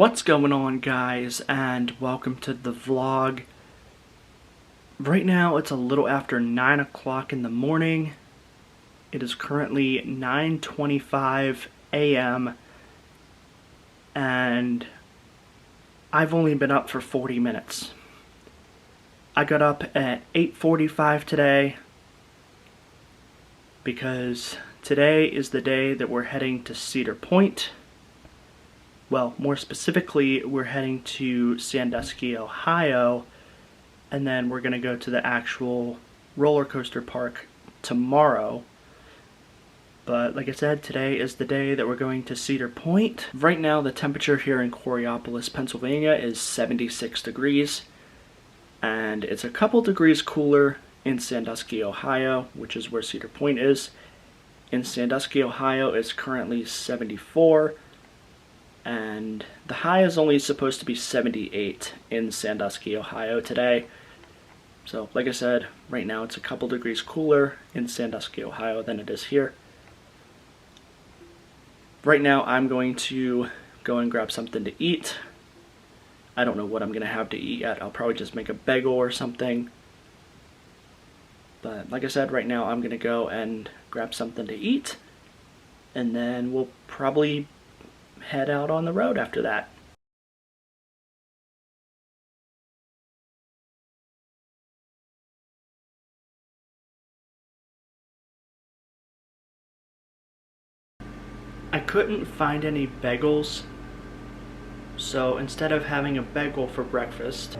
What's going on, guys, and welcome to the vlog. Right now it's a little after 9 o'clock in the morning. It is currently 9:25 a.m. and I've only been up for 40 minutes. I got up at 8:45 today because today is the day that we're heading to Cedar Point. Well, more specifically, we're heading to Sandusky, Ohio, and then we're going to go to the actual roller coaster park tomorrow. But like I said, today is the day that we're going to Cedar Point. Right now, the temperature here in Coraopolis, Pennsylvania is 76 degrees, and it's a couple degrees cooler in Sandusky, Ohio, which is where Cedar Point is. In Sandusky, Ohio, it's currently 74. And the high is only supposed to be 78 in Sandusky, Ohio today. So, like I said, right now it's a couple degrees cooler in Sandusky, Ohio than it is here. Right now I'm going to go and grab something to eat. I don't know what I'm going to have to eat yet. I'll probably just make a bagel or something. But like I said, right now I'm going to go and grab something to eat. And then we'll probably head out on the road after that. I couldn't find any bagels, so instead of having a bagel for breakfast,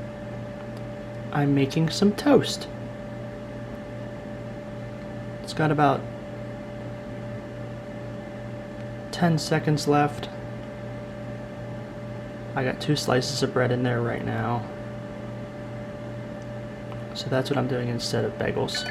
I'm making some toast. It's got about 10 seconds left. I got 2 slices of bread in there right now. So that's what I'm doing instead of bagels.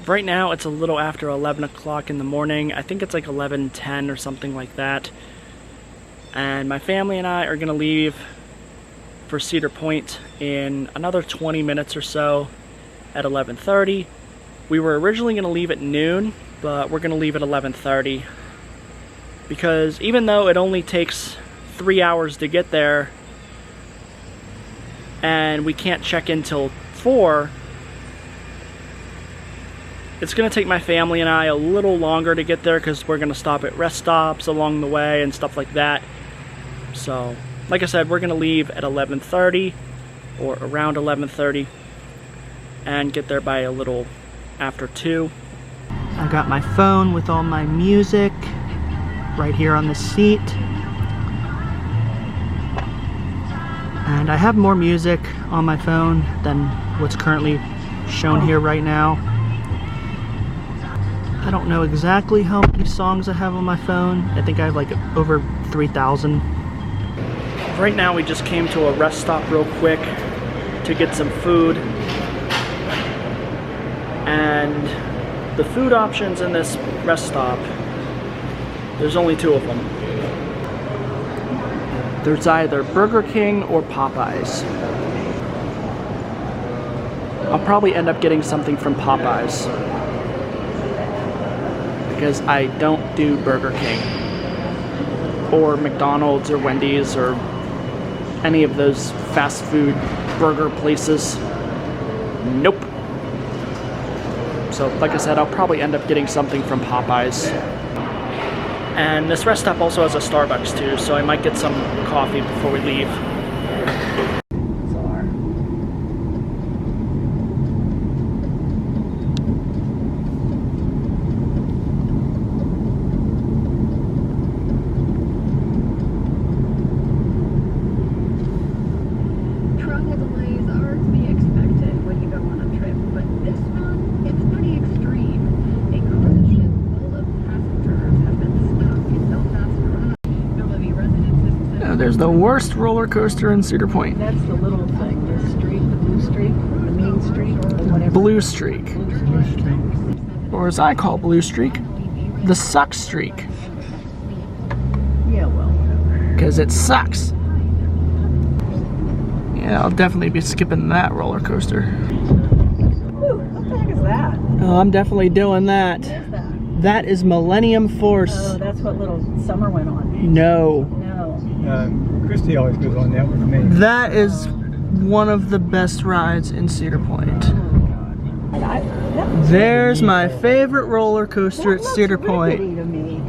Right now it's a little after 11 o'clock in the morning. I think it's like 11:10 or something like that. And my family and I are going to leave for Cedar Point in another 20 minutes or so at 11:30. We were originally going to leave at noon, but we're going to leave at 11:30. Because even though it only takes 3 hours to get there, and we can't check in till 4, it's going to take my family and I a little longer to get there because we're going to stop at rest stops along the way and stuff like that. So, like I said, we're going to leave at 11:30 or around 11:30 and get there by a little after 2. I got my phone with all my music right here on the seat. And I have more music on my phone than what's currently shown here right now. I don't know exactly how many songs I have on my phone. I think I have like over 3,000. Right now we just came to a rest stop real quick to get some food. And the food options in this rest stop, there's only 2 of them. There's either Burger King or Popeyes. I'll probably end up getting something from Popeyes, because I don't do Burger King or McDonald's or Wendy's or any of those fast food burger places. Nope. So like I said, I'll probably end up getting something from Popeyes. And this rest stop also has a Starbucks too, so I might get some coffee before we leave. There's the worst roller coaster in Cedar Point. That's the little thing, the blue streak. Blue Streak. Blue Streak. Or as I call Blue Streak, the Suck Streak. Yeah, well, whatever. Because it sucks. Yeah, I'll definitely be skipping that roller coaster. Ooh, what the heck is that? Oh, I'm definitely doing that. What is that? That is Millennium Force. Oh, that's what little Summer went on. No. No. Christy always goes on that with me. That is one of the best rides in Cedar Point. There's my favorite roller coaster at Cedar Point. To me.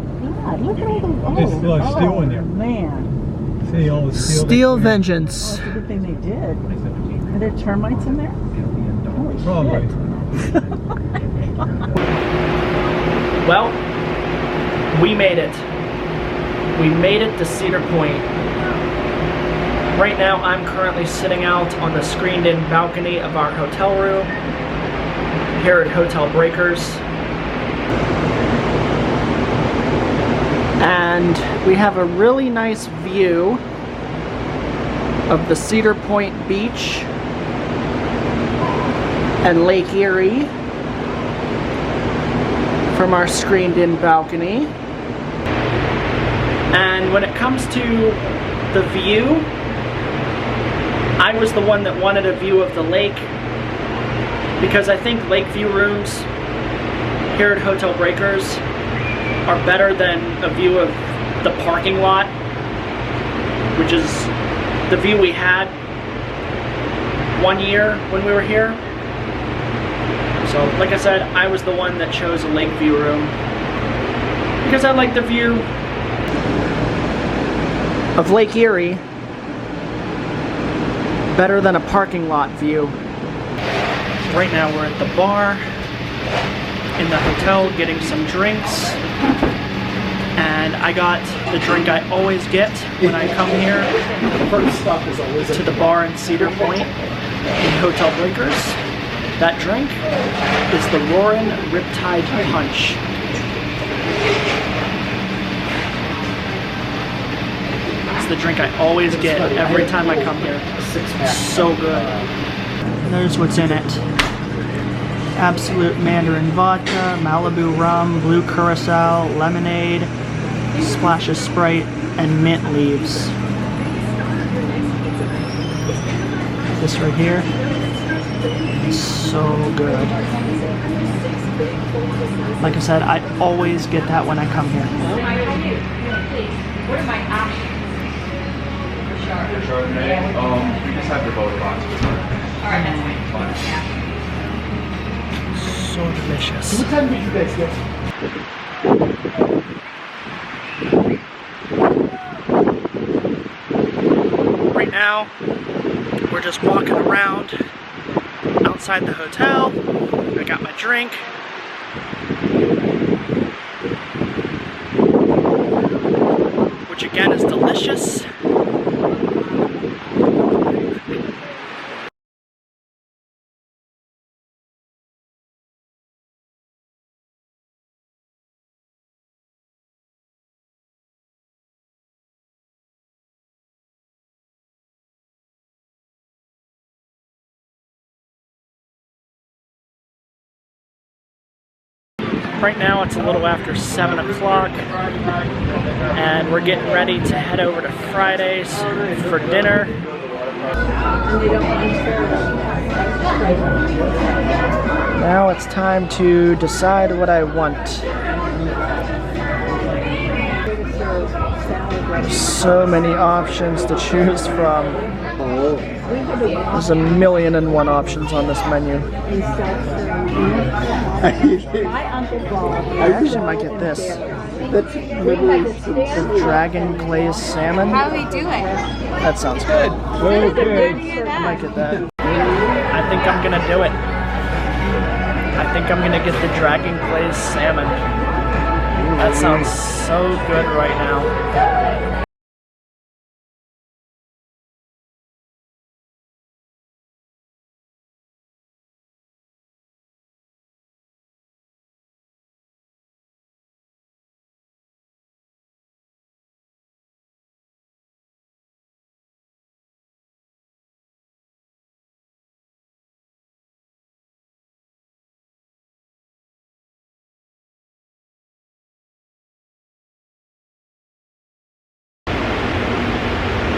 God, look at all the There's still a steel in there. Man. See all the steel. Steel that's in Vengeance. It's a good thing they did. Are there termites in there? Holy there. Probably. shit. Well, we made it. We made it to Cedar Point. Right now, I'm currently sitting out on the screened-in balcony of our hotel room here at Hotel Breakers. And we have a really nice view of the Cedar Point Beach and Lake Erie from our screened-in balcony. And when it comes to the view, I was the one that wanted a view of the lake because I think lake view rooms here at Hotel Breakers are better than a view of the parking lot, which is the view we had one year when we were here. So, like I said, I was the one that chose a lake view room because I like the view of Lake Erie better than a parking lot view. Right now we're at the bar in the hotel getting some drinks, and I got the drink I always get when I come here to the bar in Cedar Point in Hotel Breakers. That drink is the Roaring Riptide Punch. It's the drink I always get every time I come here. So good. There's what's in it. Absolute Mandarin vodka, Malibu rum, blue curacao, lemonade, splash of Sprite, and mint leaves. This right here, so good. Like I said, I always get that when I come here. What am I asking? Chardonnay? We just have your both boxes. Alright, that's fine. So delicious. What time did you guys get? Right now, we're just walking around outside the hotel. I got my drink. Which again is delicious. Right now it's a little after 7 o'clock and we're getting ready to head over to Fridays for dinner. Now it's time to decide what I want. So many options to choose from. There's 1,000,001 options on this menu. I actually might get this. The dragon glazed salmon. How are we doing? That sounds good. Okay. I might get that. I think I'm gonna do it. I think I'm gonna get the dragon glazed salmon. That sounds so good right now.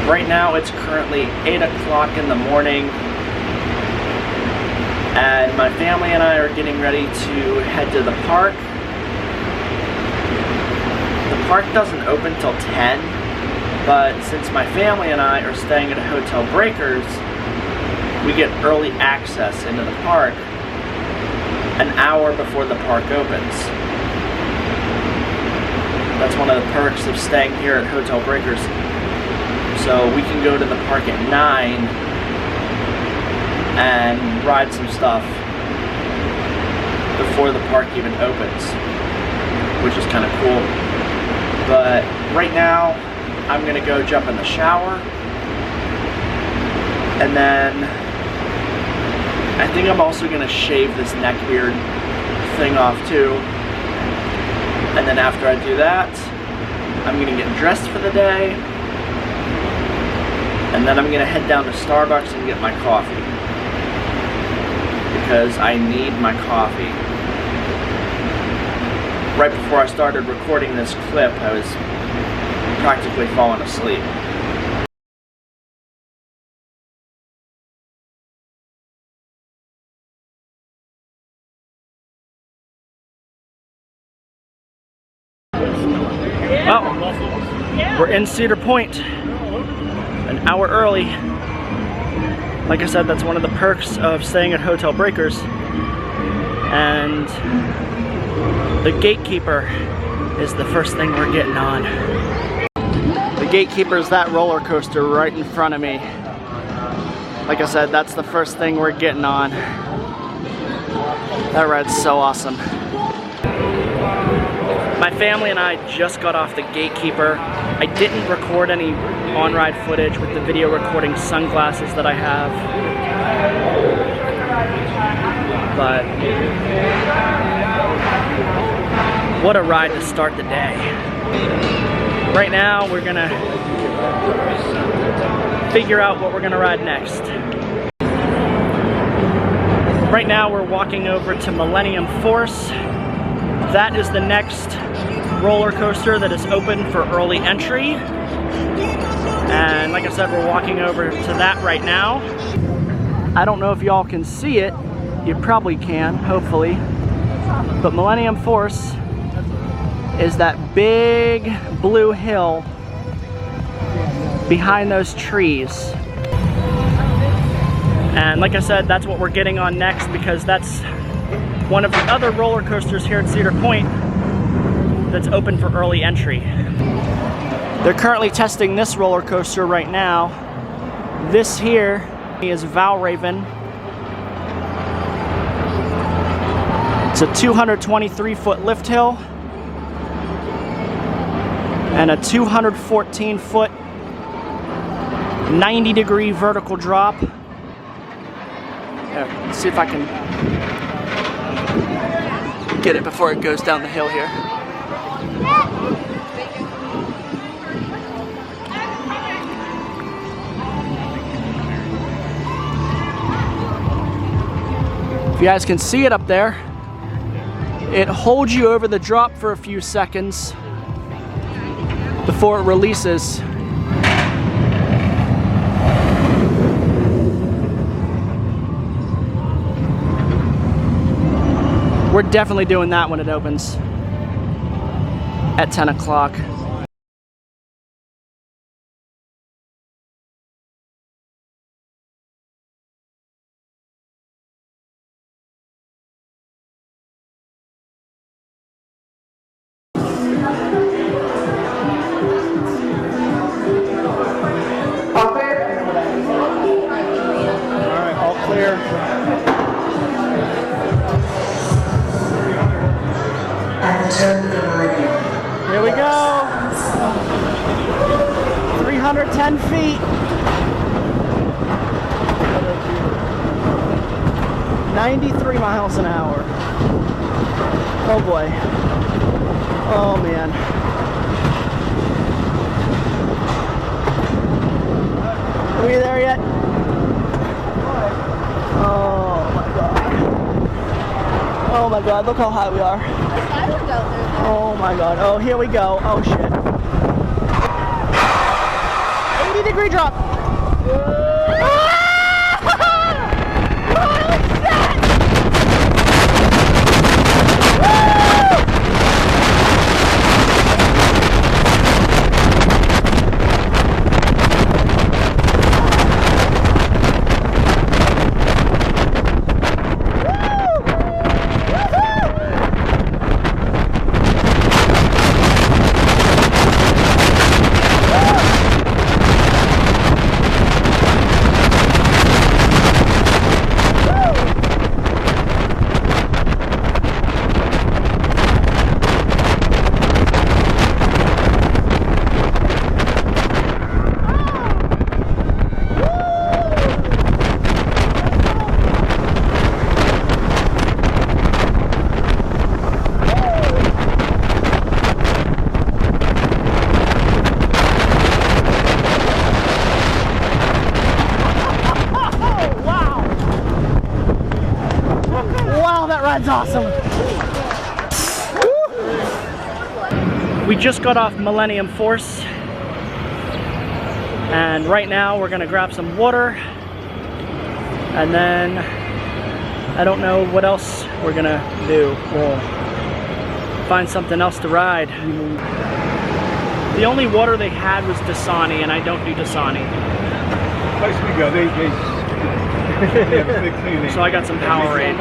Right now it's currently 8 o'clock in the morning, and my family and I are getting ready to head to the park. The park doesn't open till 10, but since my family and I are staying at Hotel Breakers, we get early access into the park an hour before the park opens. That's one of the perks of staying here at Hotel Breakers. So we can go to the park at 9 and ride some stuff before the park even opens, which is kind of cool. But right now, I'm gonna go jump in the shower, and then I think I'm also gonna shave this neck beard thing off too. And then after I do that, I'm gonna get dressed for the day, and then I'm gonna head down to Starbucks and get my coffee, because I need my coffee. Right before I started recording this clip, I was practically falling asleep. Well, we're in Cedar Point, an hour early. Like I said, that's one of the perks of staying at Hotel Breakers. And the gatekeeper is the first thing we're getting on. The gatekeeper is that roller coaster right in front of me. Like I said, that's the first thing we're getting on. That ride's so awesome. My family and I just got off the gatekeeper. I didn't record any on-ride footage with the video recording sunglasses that I have. But what a ride to start the day. Right now we're gonna figure out what we're gonna ride next. Right now we're walking over to Millennium Force. That is the next roller coaster that is open for early entry. And like I said, we're walking over to that right now. I don't know if y'all can see it. You probably can, hopefully. But Millennium Force is that big blue hill behind those trees. And like I said, that's what we're getting on next, because that's one of the other roller coasters here at Cedar Point that's open for early entry. They're currently testing this roller coaster right now. This here is Valraven. It's a 223-foot lift hill and a 214-foot 90-degree vertical drop. Here, let's see if I can get it before it goes down the hill here. If you guys can see it up there, it holds you over the drop for a few seconds before it releases. We're definitely doing that when it opens at 10 o'clock. Here we go. 310 feet. 93 miles an hour. Oh boy. Oh man. Are we there yet? Oh my god. Oh my god, look how high we are. Oh my god. Oh, here we go. Oh shit. 90-degree drop. That's awesome. Woo! We just got off Millennium Force, and right now we're gonna grab some water, and then I don't know what else we're gonna do. We'll find something else to ride. The only water they had was Dasani, and I don't do Dasani. Place we go, they So I got some Powerade.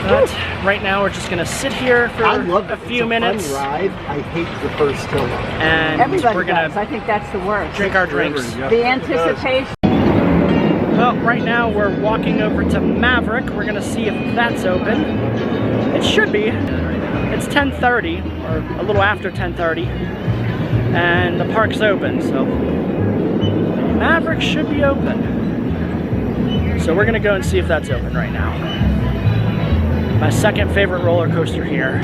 But right now we're just gonna sit here for a few minutes. Fun ride. I hate the first hill. And Everybody we're gonna does. I think that's the worst. drink our drinks. The anticipation. Well, right now we're walking over to Maverick. We're gonna see if that's open. It should be. It's 10:30, or a little after 10:30, and the park's open, so Maverick should be open. So we're gonna go and see if that's open right now. My second favorite roller coaster here.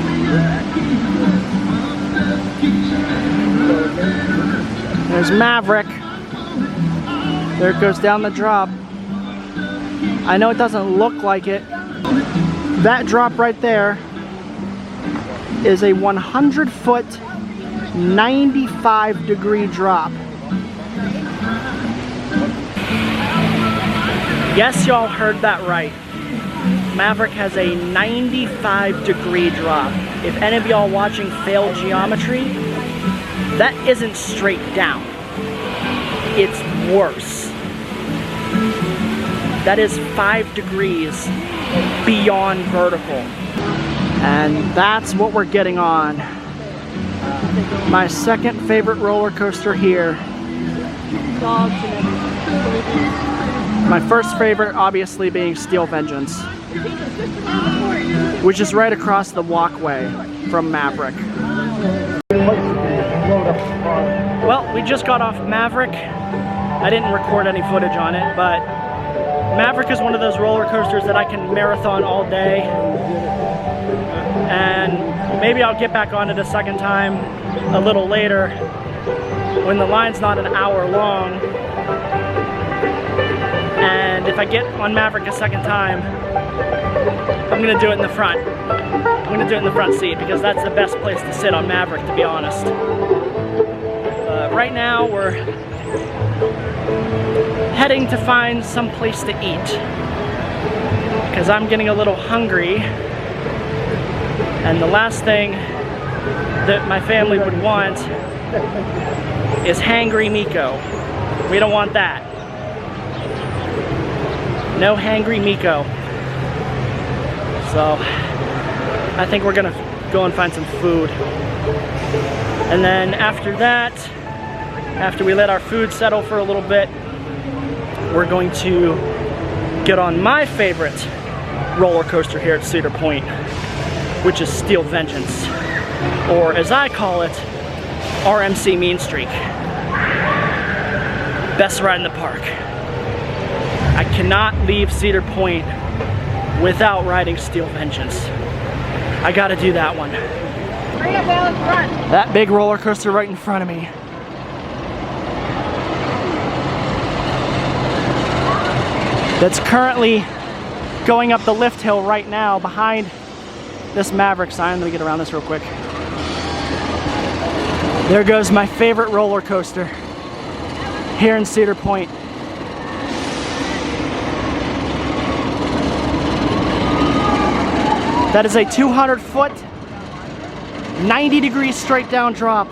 There's Maverick. There it goes down the drop. I know it doesn't look like it. That drop right there is a 100-foot, 95-degree drop. Yes, y'all heard that right. Maverick has a 95-degree drop. If any of y'all watching failed geometry, that isn't straight down. It's worse. That is 5 degrees beyond vertical. And that's what we're getting on. My second favorite roller coaster here. My first favorite obviously being Steel Vengeance, which is right across the walkway from Maverick. Well, we just got off Maverick. I didn't record any footage on it, but Maverick is one of those roller coasters that I can marathon all day. And maybe I'll get back on it a second time a little later when the line's not an hour long. And if I get on Maverick a second time, I'm gonna do it in the front. I'm gonna do it in the front seat because that's the best place to sit on Maverick, to be honest. Right now we're heading to find some place to eat because I'm getting a little hungry. And the last thing that my family would want is hangry Miko. We don't want that. No hangry Miko. So I think we're gonna go and find some food. And then after that, after we let our food settle for a little bit, we're going to get on my favorite roller coaster here at Cedar Point, which is Steel Vengeance, or as I call it, RMC Mean Streak. Best ride in the park. I cannot leave Cedar Point without riding Steel Vengeance. I gotta do that one. Bring up Alan front. That big roller coaster right in front of me. That's currently going up the lift hill right now behind this Maverick sign. Let me get around this real quick. There goes my favorite roller coaster. here in Cedar Point. That is a 200-foot, 90-degree straight down drop.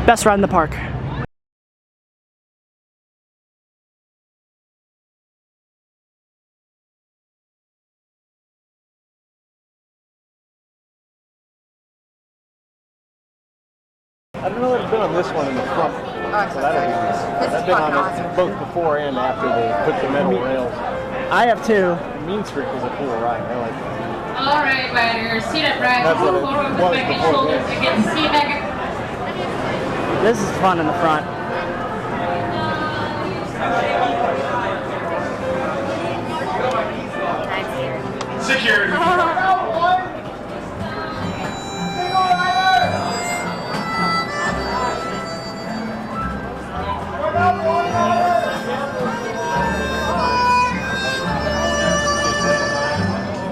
Best ride in the park. I don't know if I've been on this one in the front. But I don't think I've been on it both before and after they put the metal rails. I have too. Mean Streak was a cool ride. I like that. All right, riders, seat upright, That's what move it forward with was back and before shoulders this. against seat back. This is fun in the front. Security.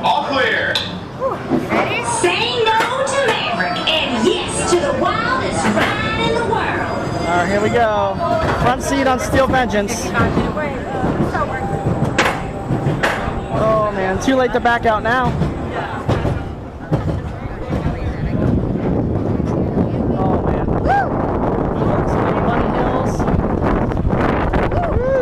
All clear. Say no to Maverick and yes to the wildest ride in the world. All right, here we go. Front seat on Steel Vengeance. Oh man, too late to back out now. Oh man. Woo! Bunny Hills. Woo!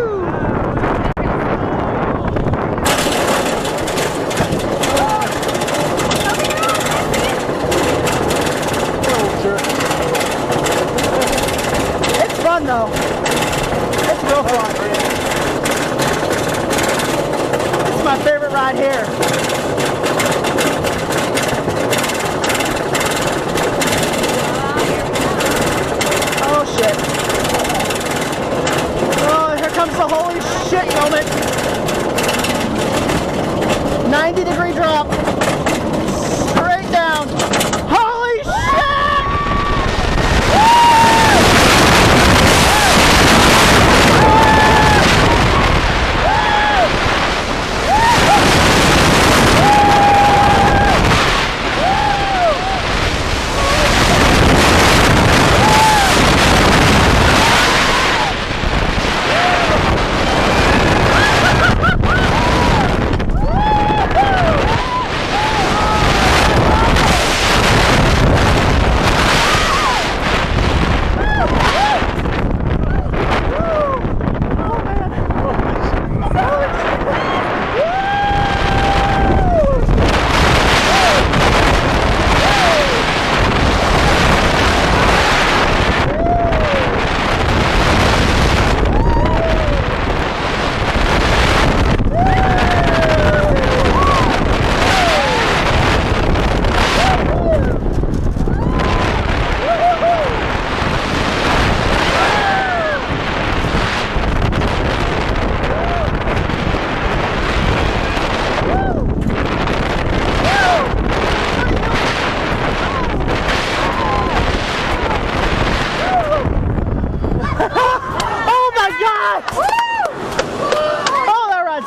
It's fun though. It's real fun. It's my favorite ride here. Oh shit. Oh, here comes the holy shit moment. 90-degree drop. Straight down. Holy shit!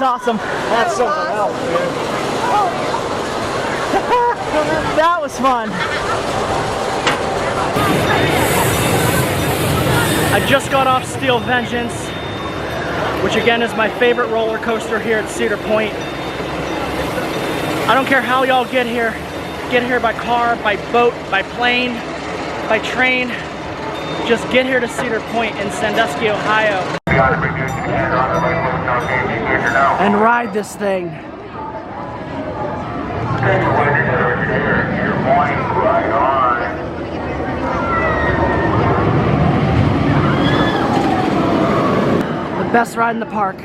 Awesome. That's something else, man. That was fun. I just got off Steel Vengeance, which again is my favorite roller coaster here at Cedar Point. I don't care how y'all get here. Get here by car, by boat, by plane, by train. Just get here to Cedar Point in Sandusky, Ohio. And ride this thing. The best ride in the park.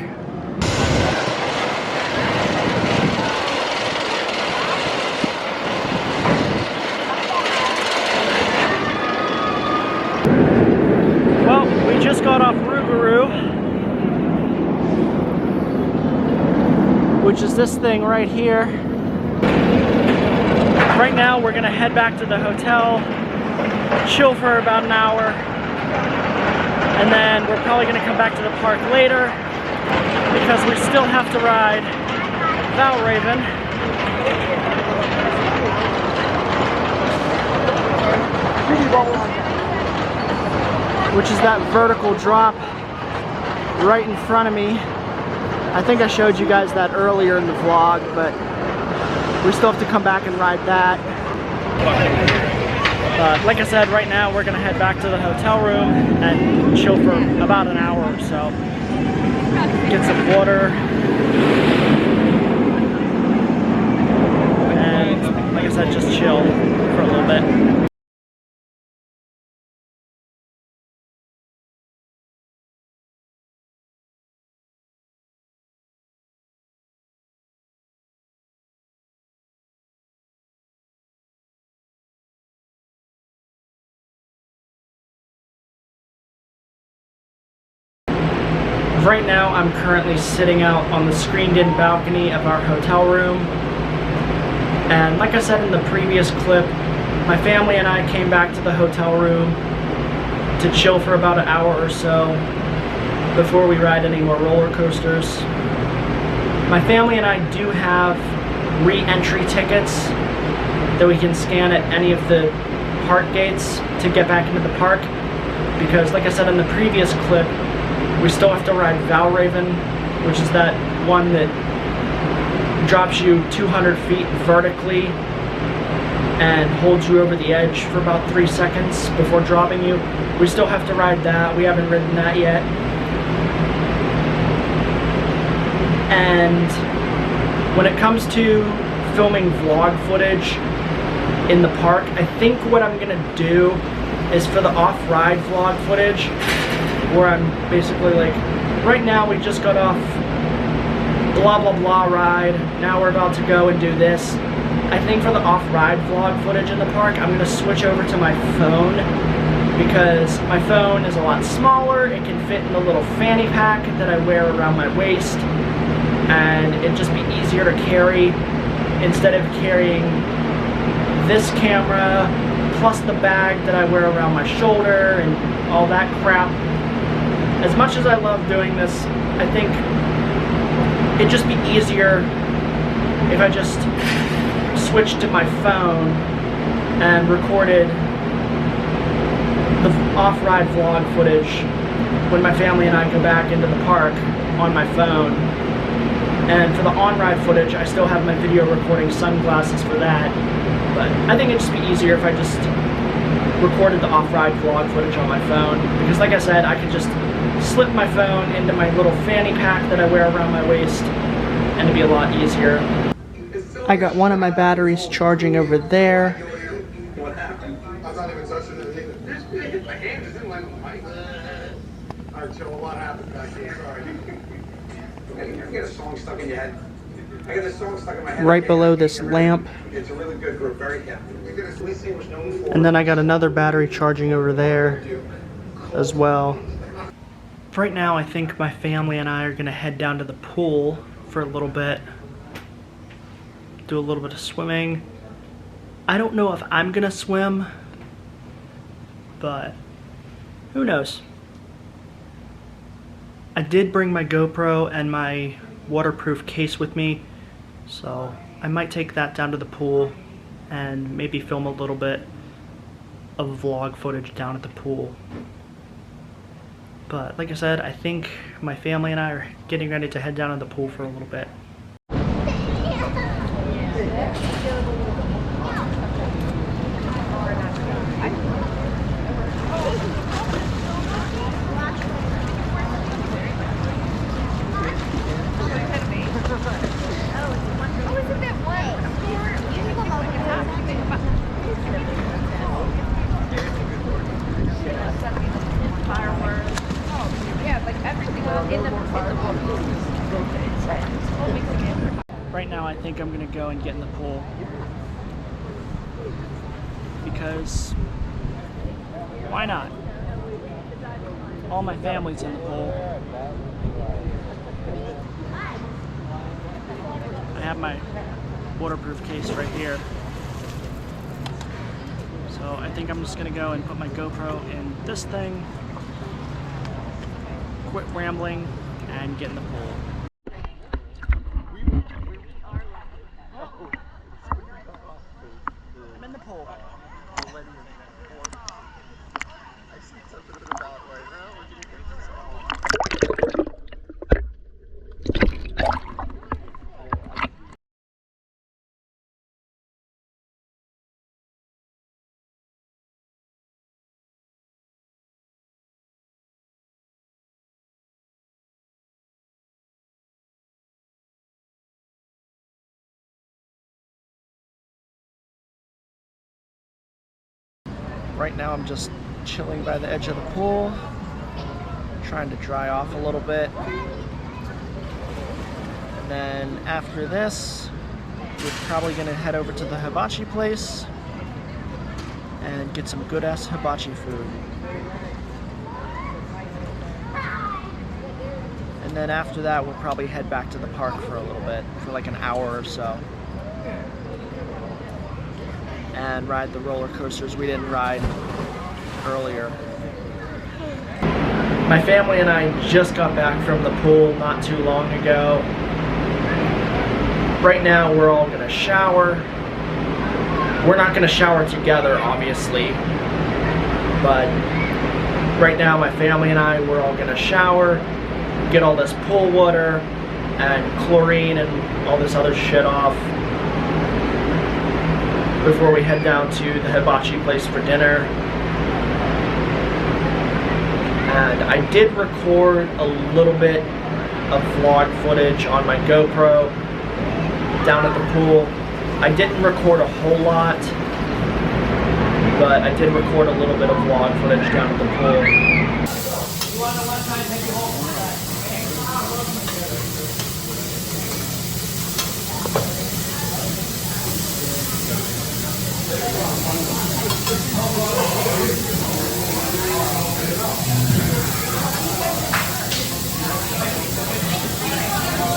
Well, we just got off Rougarou, which is this thing right here. Right now we're gonna head back to the hotel, chill for about an hour, and then we're probably gonna come back to the park later because we still have to ride Valraven. which is that vertical drop right in front of me. I think I showed you guys that earlier in the vlog, but we still have to come back and ride that. But like I said, right now we're gonna head back to the hotel room and chill for about an hour or so. Get some water. And like I said, just chill for a little bit. Right now, I'm currently sitting out on the screened-in balcony of our hotel room. And like I said in the previous clip, my family and I came back to the hotel room to chill for about an hour or so before we ride any more roller coasters. My family and I do have re-entry tickets that we can scan at any of the park gates to get back into the park, because like I said in the previous clip, we still have to ride Valraven, which is that one that drops you 200 feet vertically and holds you over the edge for about 3 seconds before dropping you. We still have to ride that. We haven't ridden that yet. And when it comes to filming vlog footage in the park, I think what I'm gonna do is for the off-ride vlog footage, where I'm basically like, right now we just got off blah blah blah ride, now we're about to go and do this. I think for the off-ride vlog footage in the park, I'm gonna switch over to my phone, because my phone is a lot smaller, it can fit in the little fanny pack that I wear around my waist, and it'd just be easier to carry instead of carrying this camera plus the bag that I wear around my shoulder and all that crap. As much as I love doing this, I think it'd just be easier if I just switched to my phone and recorded the off-ride vlog footage when my family and I go back into the park on my phone. And for the on-ride footage, I still have my video recording sunglasses for that. But I think it'd just be easier if I just recorded the off-ride vlog footage on my phone. Because like I said, I could just slip my phone into my little fanny pack that I wear around my waist, and it'd be a lot easier. I got one of my batteries charging over there. What happened? I'm not even touching it. My hand is in my mic. Alright, Joe, a lot happened back here. Sorry. You get a song stuck in your head. I got this song stuck in my head. Right below this lamp. It's a really good group, very happy. And then I got another battery charging over there as well. Right now, I think my family and I are gonna head down to the pool for a little bit. Do a little bit of swimming. I don't know if I'm gonna swim, but who knows? I did bring my GoPro and my waterproof case with me, so I might take that down to the pool and maybe film a little bit of vlog footage down at the pool. But like I said, I think my family and I are getting ready to head down to the pool for a little bit. Right now I think I'm gonna go and get in the pool because why not? All my family's in the pool. I have my waterproof case right here. So I think I'm just gonna go and put my GoPro in this thing, quit rambling, and get in the pool. I'm in the pool. Right now I'm just chilling by the edge of the pool, trying to dry off a little bit. And then after this, we're probably gonna head over to the hibachi place and get some good ass hibachi food. And then after that, we'll probably head back to the park for a little bit, for like an hour or so. And ride the roller coasters we didn't ride earlier. My family and I just got back from the pool not too long ago. Right now we're all gonna shower. We're not gonna shower together, obviously, but right now my family and I, we're all gonna shower, get all this pool water and chlorine and all this other shit off before we head down to the hibachi place for dinner. And I did record a little bit of vlog footage on my GoPro down at the pool. I didn't record a whole lot, but I did record a little bit of vlog footage down at the pool.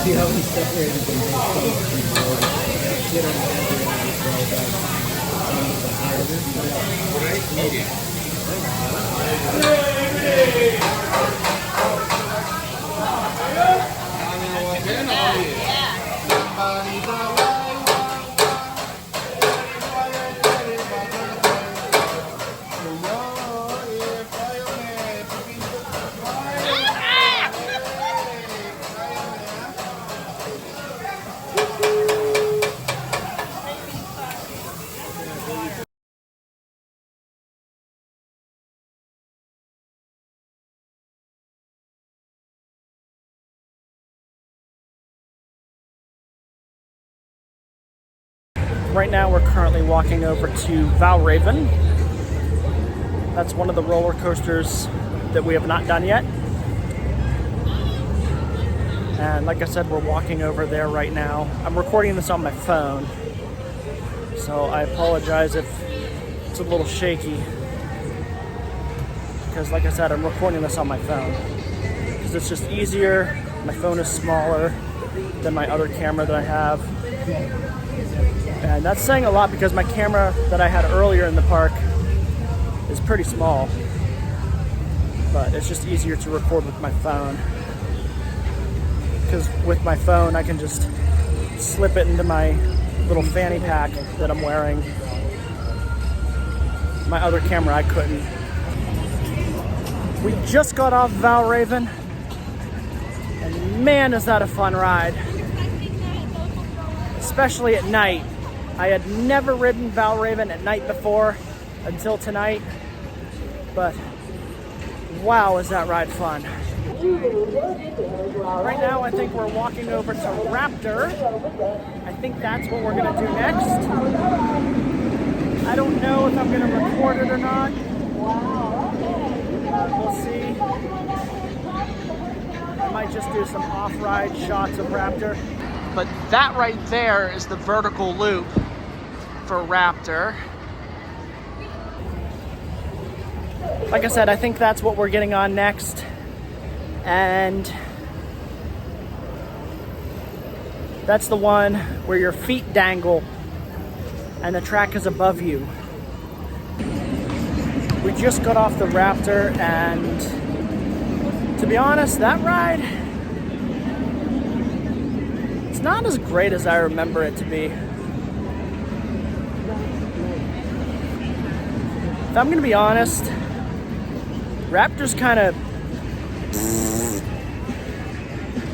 See how we separated them get on Right now we're currently walking over to Valraven. That's one of the roller coasters that we have not done yet. And like I said, we're walking over there right now. I'm recording this on my phone, so I apologize if it's a little shaky. Because like I said, I'm recording this on my phone. Because it's just easier. My phone is smaller than my other camera that I have. And that's saying a lot because my camera that I had earlier in the park is pretty small. But it's just easier to record with my phone. Because with my phone I can just slip it into my little fanny pack that I'm wearing. My other camera I couldn't. We just got off Valraven, and man is that a fun ride. Especially at night. I had never ridden Valraven at night before until tonight, but wow, is that ride fun. Right now I think we're walking over to Raptor. I think that's what we're gonna do next. I don't know if I'm gonna record it or not. We'll see. I might just do some off-ride shots of Raptor. But that right there is the vertical loop for Raptor. Like I said, I think that's what we're getting on next. And that's the one where your feet dangle and the track is above you. We just got off the Raptor, and to be honest, that ride, it's not as great as I remember it to be. If I'm gonna be honest, Raptor's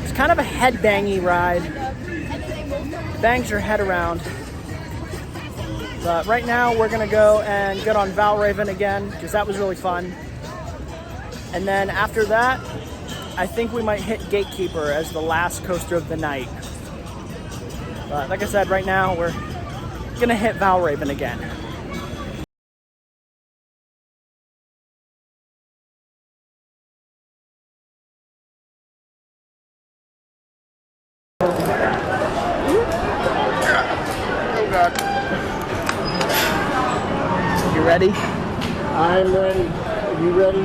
it's kind of a head-bangy ride. Bangs your head around. But right now we're gonna go and get on Valraven again, because that was really fun. And then after that, I think we might hit Gatekeeper as the last coaster of the night. But like I said, right now we're gonna hit Valraven again. You ready? I'm ready. Are you ready?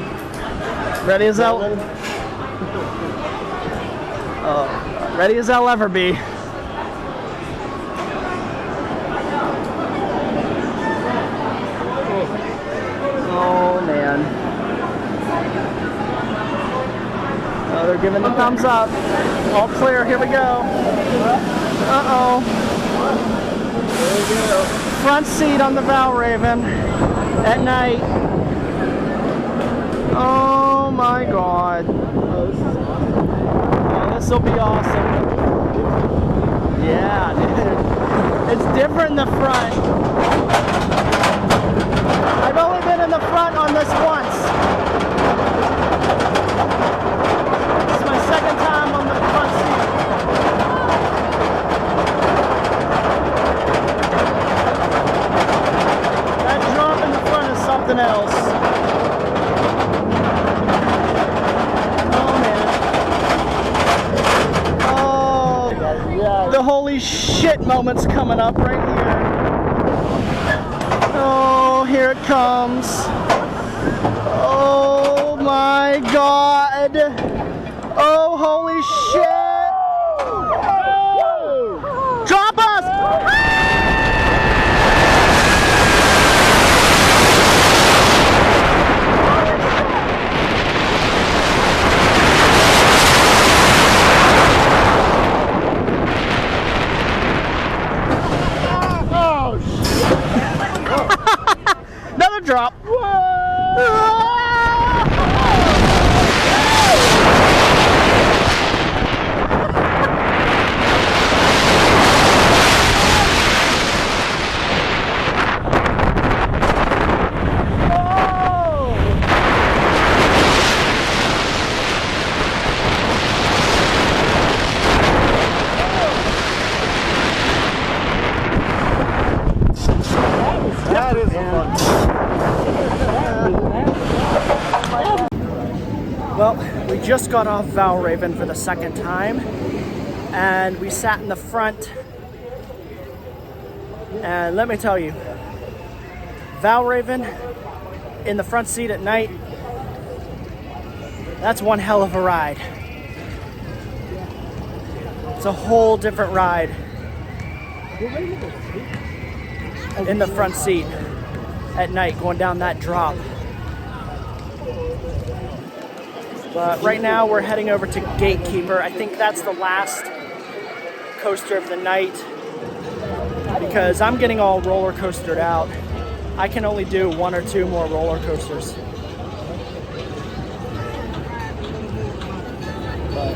Ready as I'll ready as I'll ever be. Oh man. Oh, they're giving the thumbs up. All clear, here we go. Uh-oh. There we go. Front seat on the Valraven at night. Oh my god. Oh, this is awesome. Oh, this will be awesome. Yeah, dude. It's different in the front. I've only been in the front on this once. This is my second time on the front seat. That drop in the front is something else. The holy shit moment's coming up right here. Oh, here it comes. Oh my god. Oh, holy shit. Drop us! Another drop. That is fun. Well, we just got off Valraven for the second time, and we sat in the front, and let me tell you, Valraven in the front seat at night, that's one hell of a ride. It's a whole different ride in the front seat at night going down that drop. But right now we're heading over to Gatekeeper. I think that's the last coaster of the night because I'm getting all roller coastered out. I can only do 1 or 2 more roller coasters. But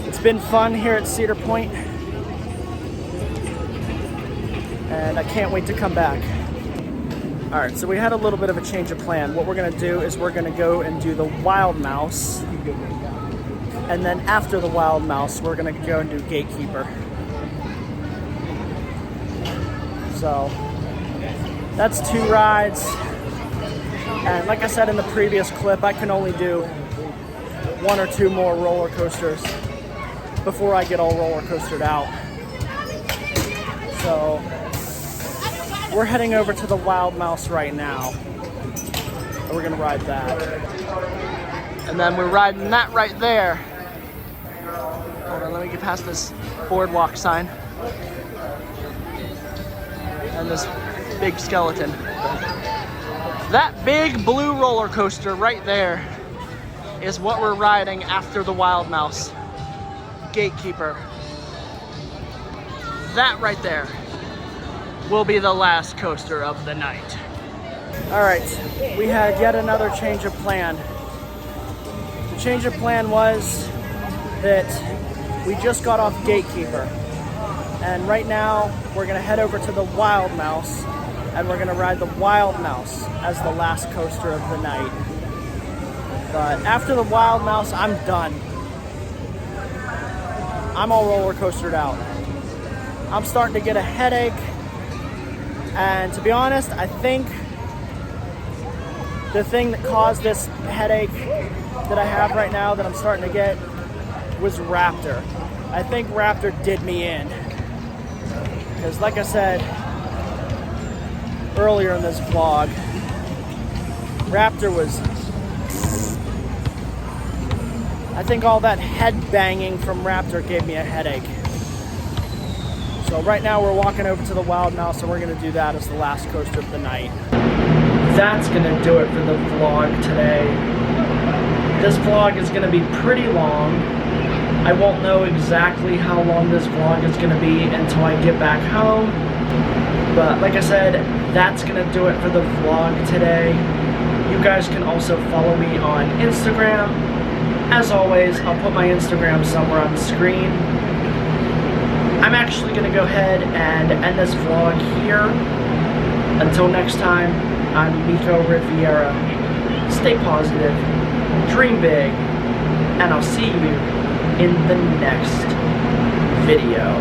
it's been fun here at Cedar Point, and I can't wait to come back. All right, so we had a little bit of a change of plan. What we're gonna do is we're gonna go and do the Wild Mouse, and then after the Wild Mouse, we're gonna go and do Gatekeeper. So that's 2 rides, and like I said in the previous clip, I can only do 1 or 2 more roller coasters before I get all roller coastered out. So we're heading over to the Wild Mouse right now. And we're gonna ride that. And then we're riding that right there. Hold on, let me get past this boardwalk sign. And this big skeleton. That big blue roller coaster right there is what we're riding after the Wild Mouse. Gatekeeper. That right there will be the last coaster of the night. All right, we had yet another change of plan. The change of plan was that we just got off Gatekeeper, and right now we're gonna head over to the Wild Mouse, and we're gonna ride the Wild Mouse as the last coaster of the night. But after the Wild Mouse, I'm done. I'm all roller coastered out. I'm starting to get a headache. And to be honest, I think the thing that caused this headache that I have right now that I'm starting to get was Raptor. I think Raptor did me in. Because like I said, earlier in this vlog. Raptor was... I think all that head banging from Raptor gave me a headache. So right now we're walking over to the Wild Mouse, and we're going to do that as the last coaster of the night. That's going to do it for the vlog today. This vlog is going to be pretty long. I won't know exactly how long this vlog is going to be until I get back home. But like I said, that's going to do it for the vlog today. You guys can also follow me on Instagram. As always, I'll put my Instagram somewhere on the screen. I'm actually going to go ahead and end this vlog here. Until next time, I'm Miko Riviera. Stay positive, dream big, and I'll see you in the next video.